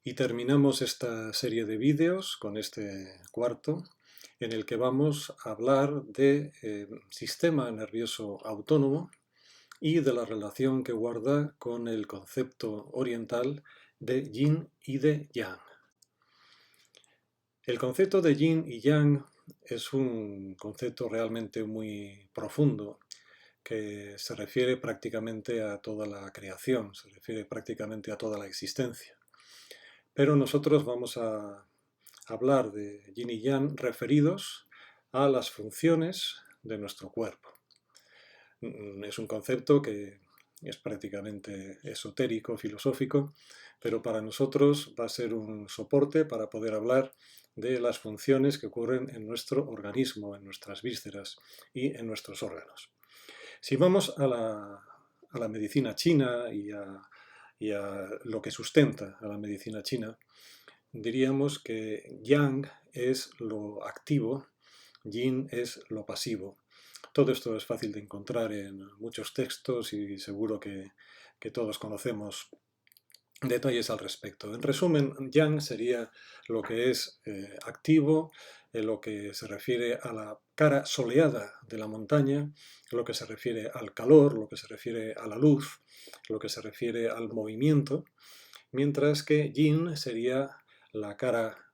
Y terminamos esta serie de vídeos con este cuarto, en el que vamos a hablar de sistema nervioso autónomo y de la relación que guarda con el concepto oriental de yin y de yang. El concepto de yin y yang es un concepto realmente muy profundo que se refiere prácticamente a toda la creación, se refiere prácticamente a toda la existencia. Pero nosotros vamos a hablar de yin y yang referidos a las funciones de nuestro cuerpo. Es un concepto que es prácticamente esotérico, filosófico, pero para nosotros va a ser un soporte para poder hablar de las funciones que ocurren en nuestro organismo, en nuestras vísceras y en nuestros órganos. Si vamos a la medicina china y a lo que sustenta a la medicina china, diríamos que yang es lo activo, yin es lo pasivo. Todo esto es fácil de encontrar en muchos textos y seguro que todos conocemos detalles al respecto. En resumen, yang sería lo que es activo, en lo que se refiere a la cara soleada de la montaña, lo que se refiere al calor, lo que se refiere a la luz, lo que se refiere al movimiento, mientras que yin sería la cara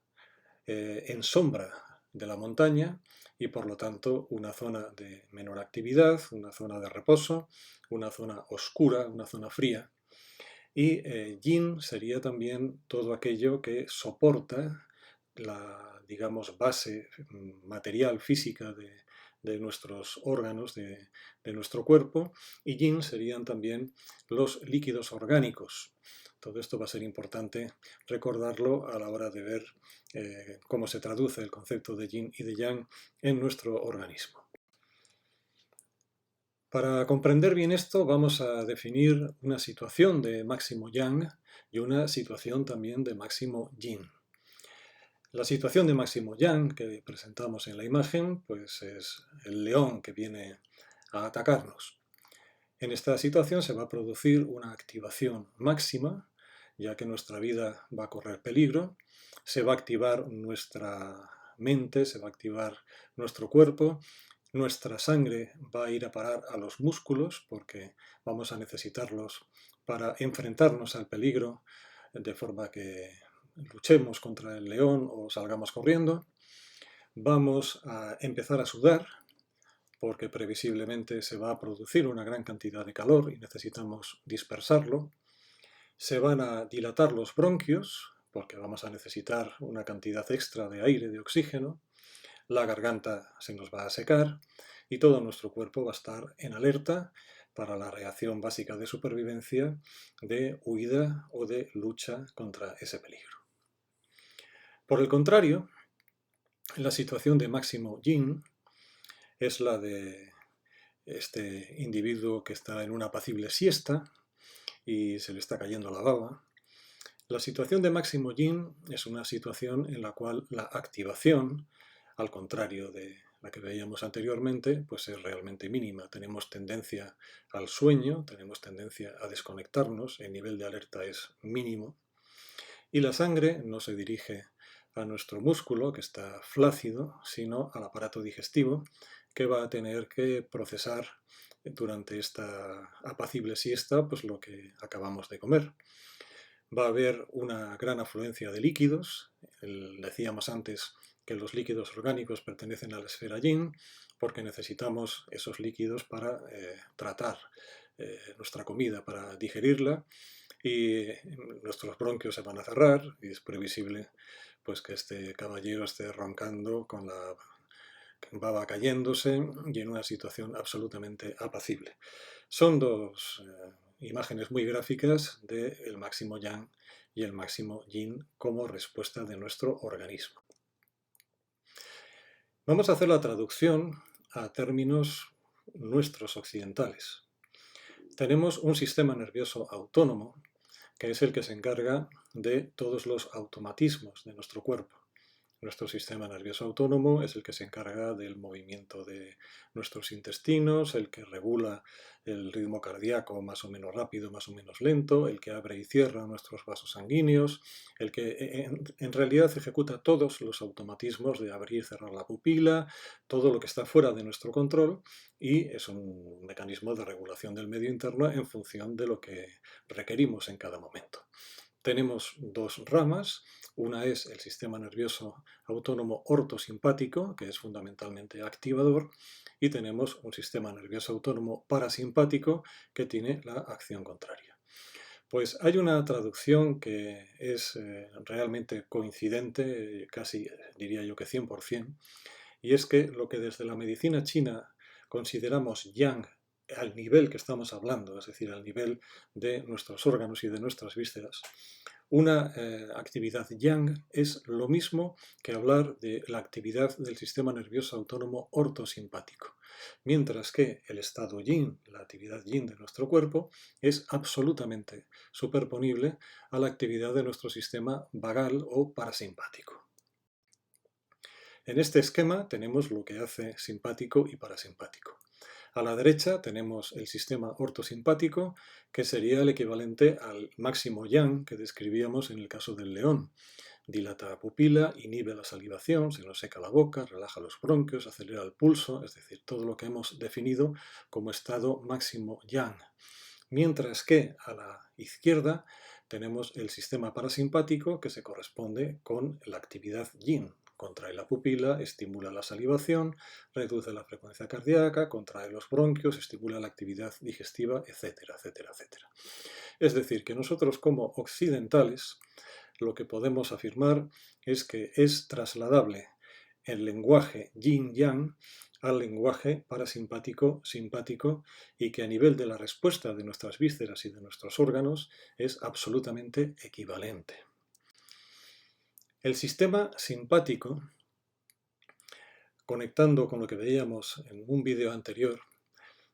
en sombra de la montaña y por lo tanto una zona de menor actividad, una zona de reposo, una zona oscura, una zona fría. Y yin sería también todo aquello que soporta la, digamos, base material, física de nuestros órganos, de nuestro cuerpo, y yin serían también los líquidos orgánicos. Todo esto va a ser importante recordarlo a la hora de ver cómo se traduce el concepto de yin y de yang en nuestro organismo. Para comprender bien esto vamos a definir una situación de máximo yang y una situación también de máximo yin. La situación de máximo yang que presentamos en la imagen pues es el león que viene a atacarnos. En esta situación se va a producir una activación máxima, ya que nuestra vida va a correr peligro, se va a activar nuestra mente, se va a activar nuestro cuerpo, nuestra sangre va a ir a parar a los músculos porque vamos a necesitarlos para enfrentarnos al peligro de forma que luchemos contra el león o salgamos corriendo. Vamos a empezar a sudar porque previsiblemente se va a producir una gran cantidad de calor y necesitamos dispersarlo. Se van a dilatar los bronquios porque vamos a necesitar una cantidad extra de aire, de oxígeno. La garganta se nos va a secar y todo nuestro cuerpo va a estar en alerta para la reacción básica de supervivencia, de huida o de lucha contra ese peligro. Por el contrario, la situación de máximo yin es la de este individuo que está en una apacible siesta y se le está cayendo la baba. La situación de máximo yin es una situación en la cual la activación, al contrario de la que veíamos anteriormente, pues es realmente mínima. Tenemos tendencia al sueño, tenemos tendencia a desconectarnos, el nivel de alerta es mínimo y la sangre no se dirige a nuestro músculo, que está flácido, sino al aparato digestivo, que va a tener que procesar durante esta apacible siesta pues lo que acabamos de comer. Va a haber una gran afluencia de líquidos. Decíamos antes que los líquidos orgánicos pertenecen a la esfera yin, porque necesitamos esos líquidos para tratar nuestra comida, para digerirla, y nuestros bronquios se van a cerrar y es previsible pues, que este caballero esté roncando con la baba cayéndose y en una situación absolutamente apacible. Son dos imágenes muy gráficas del máximo yang y el máximo yin como respuesta de nuestro organismo. Vamos a hacer la traducción a términos nuestros occidentales. Tenemos un sistema nervioso autónomo que es el que se encarga de todos los automatismos de nuestro cuerpo. Nuestro sistema nervioso autónomo es el que se encarga del movimiento de nuestros intestinos, el que regula el ritmo cardíaco más o menos rápido, más o menos lento, el que abre y cierra nuestros vasos sanguíneos, el que en realidad ejecuta todos los automatismos de abrir y cerrar la pupila, todo lo que está fuera de nuestro control, y es un mecanismo de regulación del medio interno en función de lo que requerimos en cada momento. Tenemos dos ramas. Una es el sistema nervioso autónomo ortosimpático, que es fundamentalmente activador, y tenemos un sistema nervioso autónomo parasimpático que tiene la acción contraria. Pues hay una traducción que es realmente coincidente, casi diría yo que 100%, y es que lo que desde la medicina china consideramos yang al nivel que estamos hablando, es decir, al nivel de nuestros órganos y de nuestras vísceras, una actividad yang es lo mismo que hablar de la actividad del sistema nervioso autónomo ortosimpático, mientras que el estado yin, la actividad yin de nuestro cuerpo, es absolutamente superponible a la actividad de nuestro sistema vagal o parasimpático. En este esquema tenemos lo que hace simpático y parasimpático. A la derecha tenemos el sistema ortosimpático, que sería el equivalente al máximo yang que describíamos en el caso del león. Dilata la pupila, inhibe la salivación, se nos seca la boca, relaja los bronquios, acelera el pulso, es decir, todo lo que hemos definido como estado máximo yang. Mientras que a la izquierda tenemos el sistema parasimpático, que se corresponde con la actividad yin. Contrae la pupila, estimula la salivación, reduce la frecuencia cardíaca, contrae los bronquios, estimula la actividad digestiva, etcétera, etcétera, etcétera. Es decir, que nosotros como occidentales lo que podemos afirmar es que es trasladable el lenguaje yin-yang al lenguaje parasimpático-simpático, y que a nivel de la respuesta de nuestras vísceras y de nuestros órganos es absolutamente equivalente. El sistema simpático, conectando con lo que veíamos en un vídeo anterior,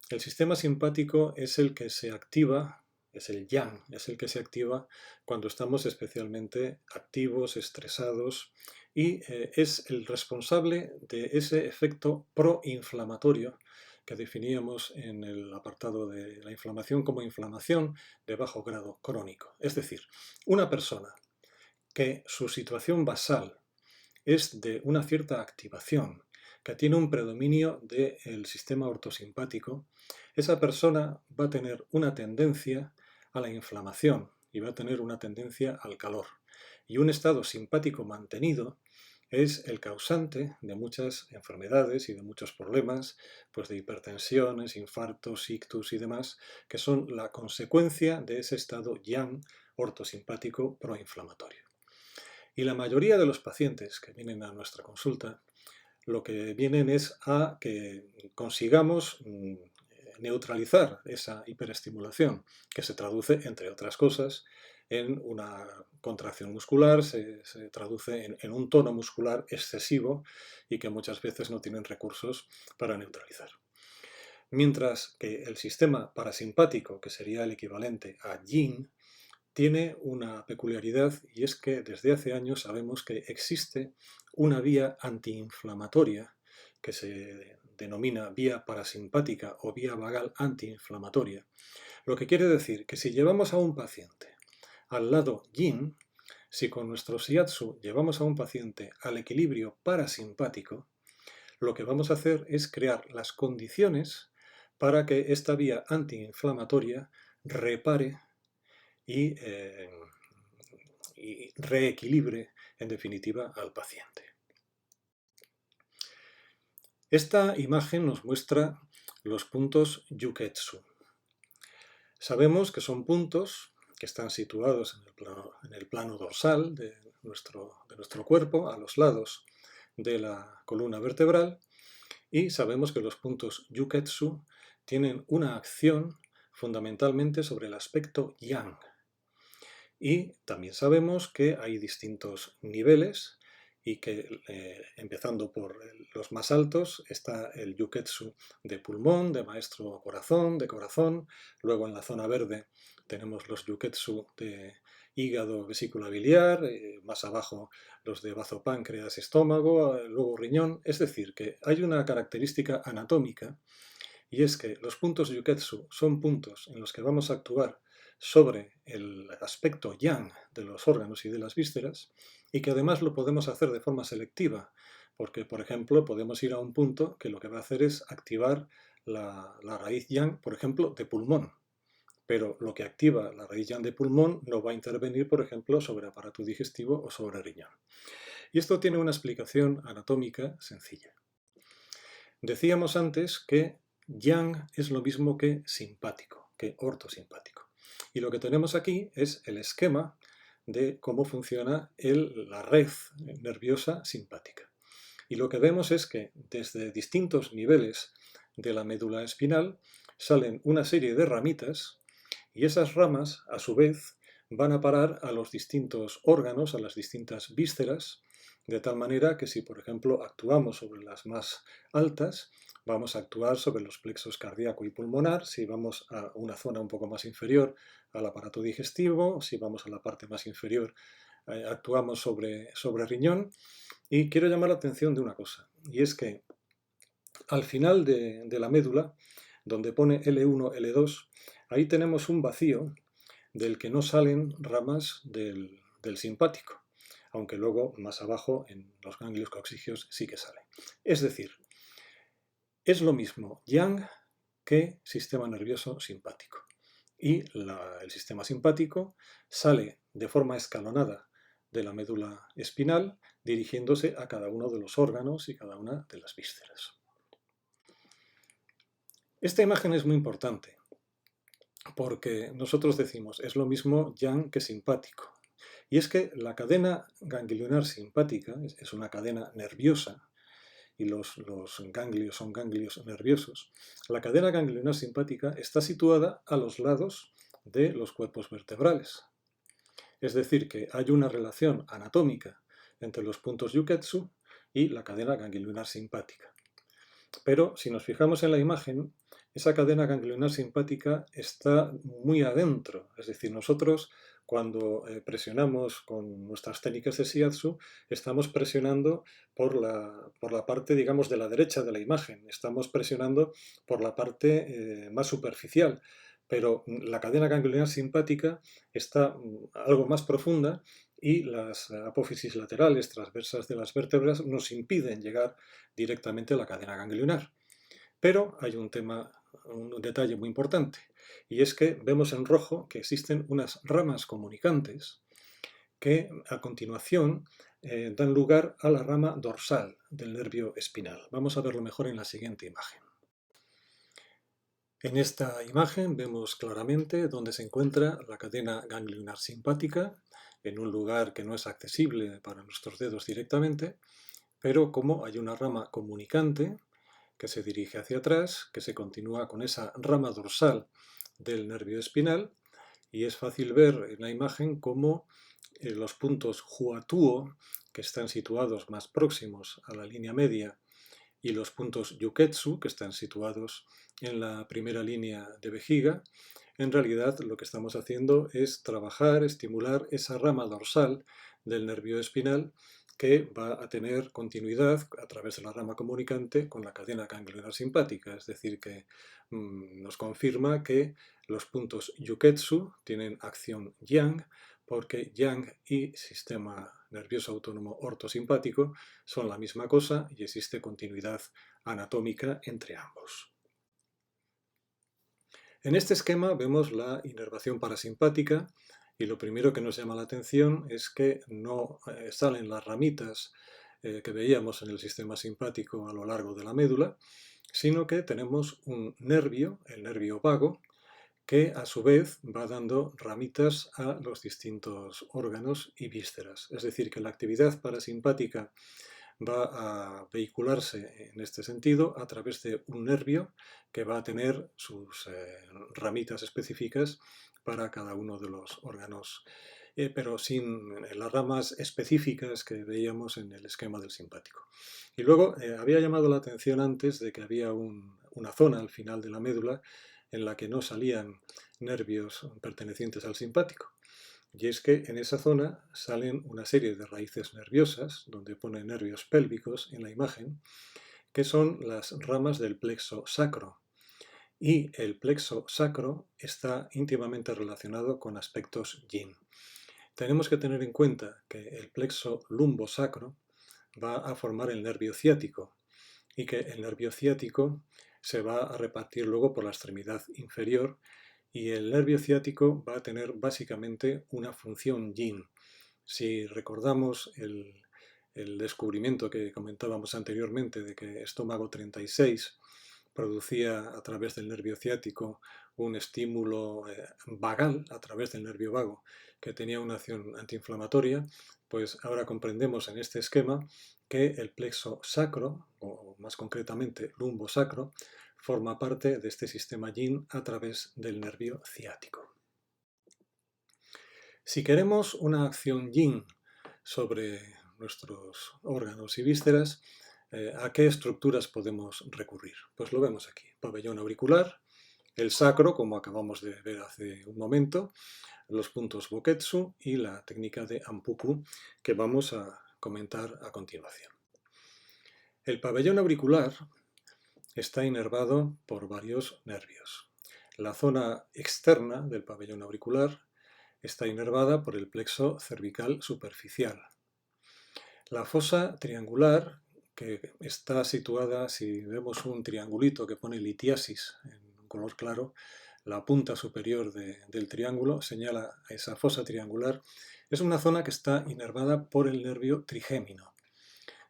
el sistema simpático es el que se activa, es el yang, es el que se activa cuando estamos especialmente activos, estresados, y es el responsable de ese efecto proinflamatorio que definíamos en el apartado de la inflamación como inflamación de bajo grado crónico. Es decir, una persona que su situación basal es de una cierta activación, que tiene un predominio del sistema ortosimpático, esa persona va a tener una tendencia a la inflamación y va a tener una tendencia al calor. Y un estado simpático mantenido es el causante de muchas enfermedades y de muchos problemas, pues de hipertensiones, infartos, ictus y demás, que son la consecuencia de ese estado yang ortosimpático proinflamatorio. Y la mayoría de los pacientes que vienen a nuestra consulta, lo que vienen es a que consigamos neutralizar esa hiperestimulación, que se traduce, entre otras cosas, en una contracción muscular, se traduce en un tono muscular excesivo y que muchas veces no tienen recursos para neutralizar. Mientras que el sistema parasimpático, que sería el equivalente a yin, tiene una peculiaridad, y es que desde hace años sabemos que existe una vía antiinflamatoria que se denomina vía parasimpática o vía vagal antiinflamatoria, lo que quiere decir que si llevamos a un paciente al lado yin, si con nuestro shiatsu llevamos a un paciente al equilibrio parasimpático, lo que vamos a hacer es crear las condiciones para que esta vía antiinflamatoria repare y reequilibre, en definitiva, al paciente. Esta imagen nos muestra los puntos Yuketsu. Sabemos que son puntos que están situados en el plano dorsal de nuestro cuerpo, a los lados de la columna vertebral, y sabemos que los puntos Yuketsu tienen una acción fundamentalmente sobre el aspecto yang. Y también sabemos que hay distintos niveles y que empezando por los más altos está el yuketsu de pulmón, de maestro corazón, de corazón. Luego en la zona verde tenemos los yuketsu de hígado, vesícula biliar, más abajo los de bazo, páncreas, estómago, luego riñón. Es decir, que hay una característica anatómica, y es que los puntos yuketsu son puntos en los que vamos a actuar sobre el aspecto yang de los órganos y de las vísceras, y que además lo podemos hacer de forma selectiva, porque, por ejemplo, podemos ir a un punto que lo que va a hacer es activar la raíz yang, por ejemplo, de pulmón. Pero lo que activa la raíz yang de pulmón no va a intervenir, por ejemplo, sobre aparato digestivo o sobre riñón. Y esto tiene una explicación anatómica sencilla. Decíamos antes que yang es lo mismo que simpático, que ortosimpático. Y lo que tenemos aquí es el esquema de cómo funciona la red nerviosa simpática. Y lo que vemos es que desde distintos niveles de la médula espinal salen una serie de ramitas, y esas ramas, a su vez, van a parar a los distintos órganos, a las distintas vísceras, de tal manera que si, por ejemplo, actuamos sobre las más altas, vamos a actuar sobre los plexos cardíaco y pulmonar. Si vamos a una zona un poco más inferior, al aparato digestivo. Si vamos a la parte más inferior, actuamos sobre riñón. Y quiero llamar la atención de una cosa, y es que al final de la médula, donde pone L1, L2, ahí tenemos un vacío del que no salen ramas del simpático, aunque luego más abajo en los ganglios coxígeos sí que sale. Es decir, es lo mismo yang que sistema nervioso simpático. Y el sistema simpático sale de forma escalonada de la médula espinal, dirigiéndose a cada uno de los órganos y cada una de las vísceras. Esta imagen es muy importante, porque nosotros decimos, es lo mismo yang que simpático. Y es que la cadena ganglionar simpática es una cadena nerviosa, y los ganglios son ganglios nerviosos. La cadena ganglionar simpática está situada a los lados de los cuerpos vertebrales. Es decir, que hay una relación anatómica entre los puntos yuketsu y la cadena ganglionar simpática. Pero si nos fijamos en la imagen, esa cadena ganglionar simpática está muy adentro. Es decir, nosotros cuando presionamos con nuestras técnicas de shiatsu, estamos presionando por la parte, digamos, de la derecha de la imagen. Estamos presionando por la parte más superficial. Pero la cadena ganglionar simpática está algo más profunda, y las apófisis laterales transversas de las vértebras nos impiden llegar directamente a la cadena ganglionar. Pero hay un detalle muy importante, y es que vemos en rojo que existen unas ramas comunicantes que a continuación dan lugar a la rama dorsal del nervio espinal. Vamos a verlo mejor en la siguiente imagen. En esta imagen vemos claramente dónde se encuentra la cadena ganglionar simpática, en un lugar que no es accesible para nuestros dedos directamente, pero como hay una rama comunicante que se dirige hacia atrás, que se continúa con esa rama dorsal del nervio espinal, y es fácil ver en la imagen cómo los puntos Huatuo, que están situados más próximos a la línea media, y los puntos Yuketsu, que están situados en la primera línea de vejiga, en realidad lo que estamos haciendo es trabajar, estimular esa rama dorsal del nervio espinal, que va a tener continuidad a través de la rama comunicante con la cadena ganglionar simpática. Es decir, que nos confirma que los puntos Yuketsu tienen acción yang, porque yang y sistema nervioso autónomo ortosimpático son la misma cosa y existe continuidad anatómica entre ambos. En este esquema vemos la inervación parasimpática, y lo primero que nos llama la atención es que no salen las ramitas que veíamos en el sistema simpático a lo largo de la médula, sino que tenemos un nervio, el nervio vago, que a su vez va dando ramitas a los distintos órganos y vísceras. Es decir, que la actividad parasimpática va a vehicularse en este sentido a través de un nervio que va a tener sus ramitas específicas para cada uno de los órganos pero sin las ramas específicas que veíamos en el esquema del simpático. Y luego había llamado la atención antes de que había una zona al final de la médula en la que no salían nervios pertenecientes al simpático. Y es que en esa zona salen una serie de raíces nerviosas, donde pone nervios pélvicos en la imagen, que son las ramas del plexo sacro. Y el plexo sacro está íntimamente relacionado con aspectos yin. Tenemos que tener en cuenta que el plexo lumbosacro va a formar el nervio ciático y que el nervio ciático se va a repartir luego por la extremidad inferior y el nervio ciático va a tener básicamente una función yin. Si recordamos el descubrimiento que comentábamos anteriormente de que estómago 36 producía a través del nervio ciático un estímulo vagal a través del nervio vago que tenía una acción antiinflamatoria, pues ahora comprendemos en este esquema que el plexo sacro, o más concretamente lumbosacro, forma parte de este sistema yin a través del nervio ciático. Si queremos una acción yin sobre nuestros órganos y vísceras, ¿a qué estructuras podemos recurrir? Pues lo vemos aquí. Pabellón auricular, el sacro, como acabamos de ver hace un momento, los puntos Boketsu y la técnica de Anpuku, que vamos a comentar a continuación. El pabellón auricular está inervado por varios nervios. La zona externa del pabellón auricular está inervada por el plexo cervical superficial. La fosa triangular, que está situada, si vemos un triangulito que pone litiasis en un color claro, la punta superior del triángulo señala a esa fosa triangular, es una zona que está inervada por el nervio trigémino.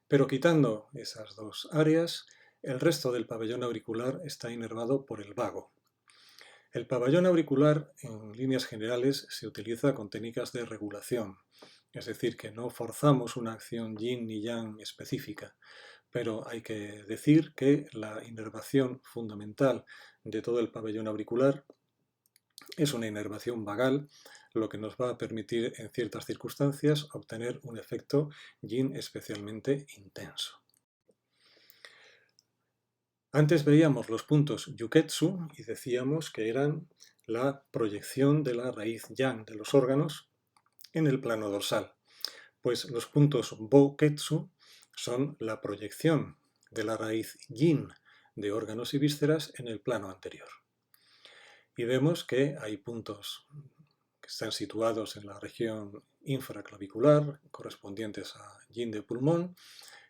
Pero quitando esas dos áreas, el resto del pabellón auricular está inervado por el vago. El pabellón auricular, en líneas generales, se utiliza con técnicas de regulación, es decir, que no forzamos una acción yin ni yang específica, pero hay que decir que la inervación fundamental de todo el pabellón auricular es una inervación vagal, lo que nos va a permitir en ciertas circunstancias obtener un efecto yin especialmente intenso. Antes veíamos los puntos Yuketsu y decíamos que eran la proyección de la raíz yang de los órganos en el plano dorsal. Pues los puntos Boketsu son la proyección de la raíz yin de órganos y vísceras en el plano anterior. Y vemos que hay puntos que están situados en la región infraclavicular, correspondientes a yin de pulmón,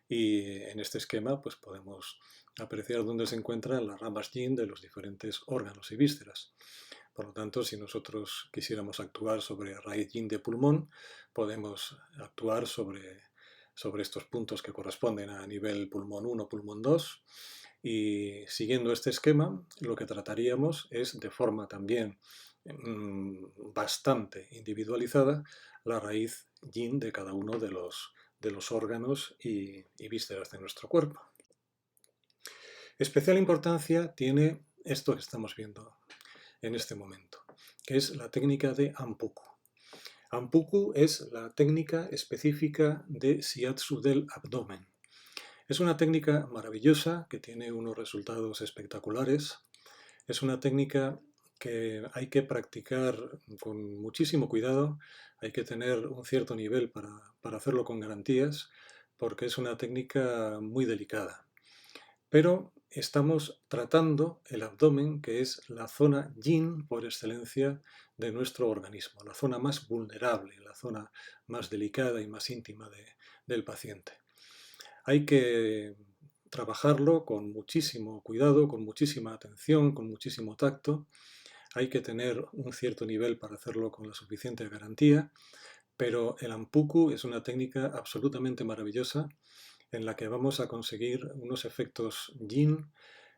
y en este esquema pues podemos apreciar dónde se encuentran las ramas yin de los diferentes órganos y vísceras. Por lo tanto, si nosotros quisiéramos actuar sobre raíz yin de pulmón, podemos actuar sobre estos puntos que corresponden a nivel pulmón 1, pulmón 2, y siguiendo este esquema, lo que trataríamos es, de forma también bastante individualizada, la raíz yin de cada uno de los órganos y vísceras de nuestro cuerpo. Especial importancia tiene esto que estamos viendo en este momento, que es la técnica de Anpuku. Anpuku es la técnica específica de Shiatsu del abdomen. Es una técnica maravillosa que tiene unos resultados espectaculares. Es una técnica que hay que practicar con muchísimo cuidado, hay que tener un cierto nivel para hacerlo con garantías, porque es una técnica muy delicada. Pero estamos tratando el abdomen, que es la zona yin por excelencia de nuestro organismo, la zona más vulnerable, la zona más delicada y más íntima del paciente. Hay que trabajarlo con muchísimo cuidado, con muchísima atención, con muchísimo tacto. Hay que tener un cierto nivel para hacerlo con la suficiente garantía, pero el Anpuku es una técnica absolutamente maravillosa en la que vamos a conseguir unos efectos yin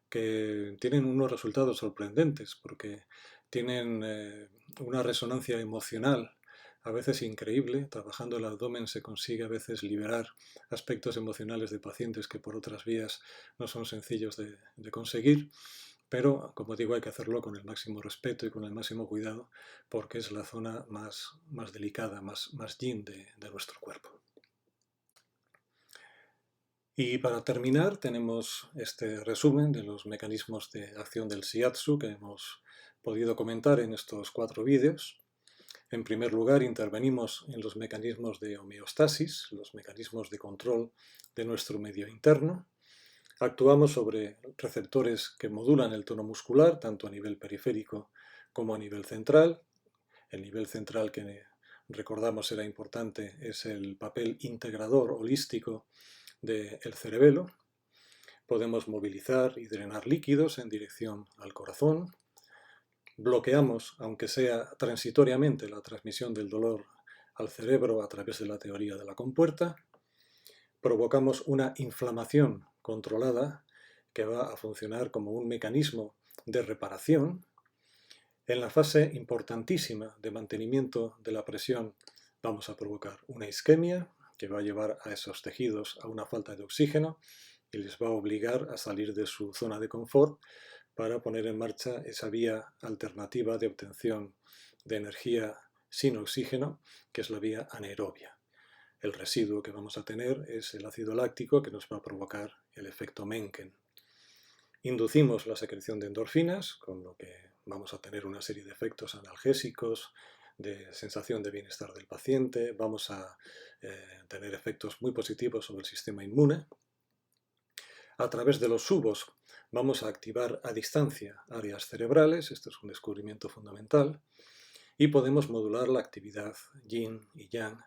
que tienen unos resultados sorprendentes porque tienen una resonancia emocional a veces increíble. Trabajando el abdomen se consigue a veces liberar aspectos emocionales de pacientes que por otras vías no son sencillos de conseguir. pero como digo hay que hacerlo con el máximo respeto y con el máximo cuidado porque es la zona más delicada, más yin de nuestro cuerpo. Y para terminar tenemos este resumen de los mecanismos de acción del Shiatsu que hemos podido comentar en estos 4 vídeos. En primer lugar, intervenimos en los mecanismos de homeostasis, los mecanismos de control de nuestro medio interno. Actuamos sobre receptores que modulan el tono muscular, tanto a nivel periférico como a nivel central. El nivel central que recordamos era importante es el papel integrador holístico del cerebelo. Podemos movilizar y drenar líquidos en dirección al corazón. Bloqueamos, aunque sea transitoriamente, la transmisión del dolor al cerebro a través de la teoría de la compuerta. Provocamos una inflamación controlada que va a funcionar como un mecanismo de reparación. En la fase importantísima de mantenimiento de la presión vamos a provocar una isquemia que va a llevar a esos tejidos a una falta de oxígeno y les va a obligar a salir de su zona de confort para poner en marcha esa vía alternativa de obtención de energía sin oxígeno, que es la vía anaerobia. El residuo que vamos a tener es el ácido láctico que nos va a provocar el efecto Mencken. Inducimos la secreción de endorfinas, con lo que vamos a tener una serie de efectos analgésicos, de sensación de bienestar del paciente, vamos a tener efectos muy positivos sobre el sistema inmune. A través de los subos vamos a activar a distancia áreas cerebrales, esto es un descubrimiento fundamental, y podemos modular la actividad yin y yang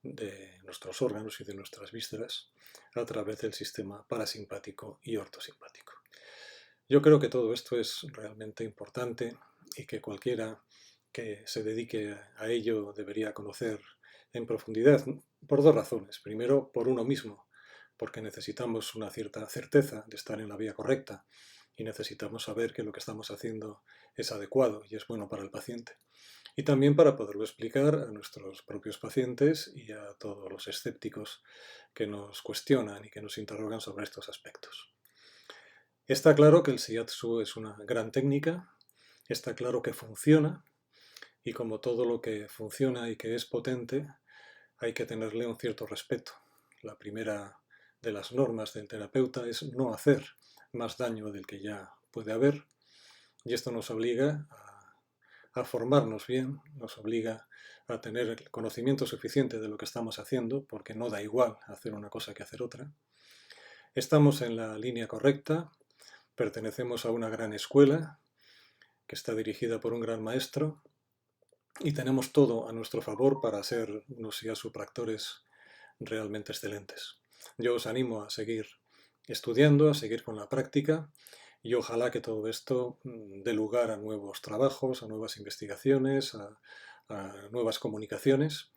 de nuestros órganos y de nuestras vísceras a través del sistema parasimpático y ortosimpático. Yo creo que todo esto es realmente importante y que cualquiera que se dedique a ello debería conocer en profundidad por 2 razones. Primero, por uno mismo, porque necesitamos una cierta certeza de estar en la vía correcta y necesitamos saber que lo que estamos haciendo es adecuado y es bueno para el paciente. Y también para poderlo explicar a nuestros propios pacientes y a todos los escépticos que nos cuestionan y que nos interrogan sobre estos aspectos. Está claro que el Shiatsu es una gran técnica, está claro que funciona y como todo lo que funciona y que es potente, hay que tenerle un cierto respeto. La primera de las normas del terapeuta es no hacer más daño del que ya puede haber y esto nos obliga a formarnos bien, nos obliga a tener el conocimiento suficiente de lo que estamos haciendo, porque no da igual hacer una cosa que hacer otra. Estamos en la línea correcta, pertenecemos a una gran escuela que está dirigida por un gran maestro y tenemos todo a nuestro favor para ser unos shiatsu practores realmente excelentes. Yo os animo a seguir estudiando, a seguir con la práctica y ojalá que todo esto dé lugar a nuevos trabajos, a nuevas investigaciones, a nuevas comunicaciones,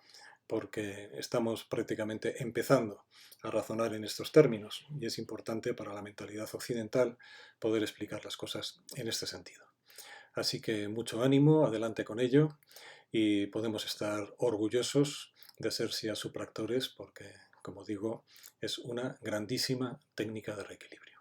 porque estamos prácticamente empezando a razonar en estos términos y es importante para la mentalidad occidental poder explicar las cosas en este sentido. Así que mucho ánimo, adelante con ello y podemos estar orgullosos de ser shiatsu practores porque, como digo, es una grandísima técnica de reequilibrio.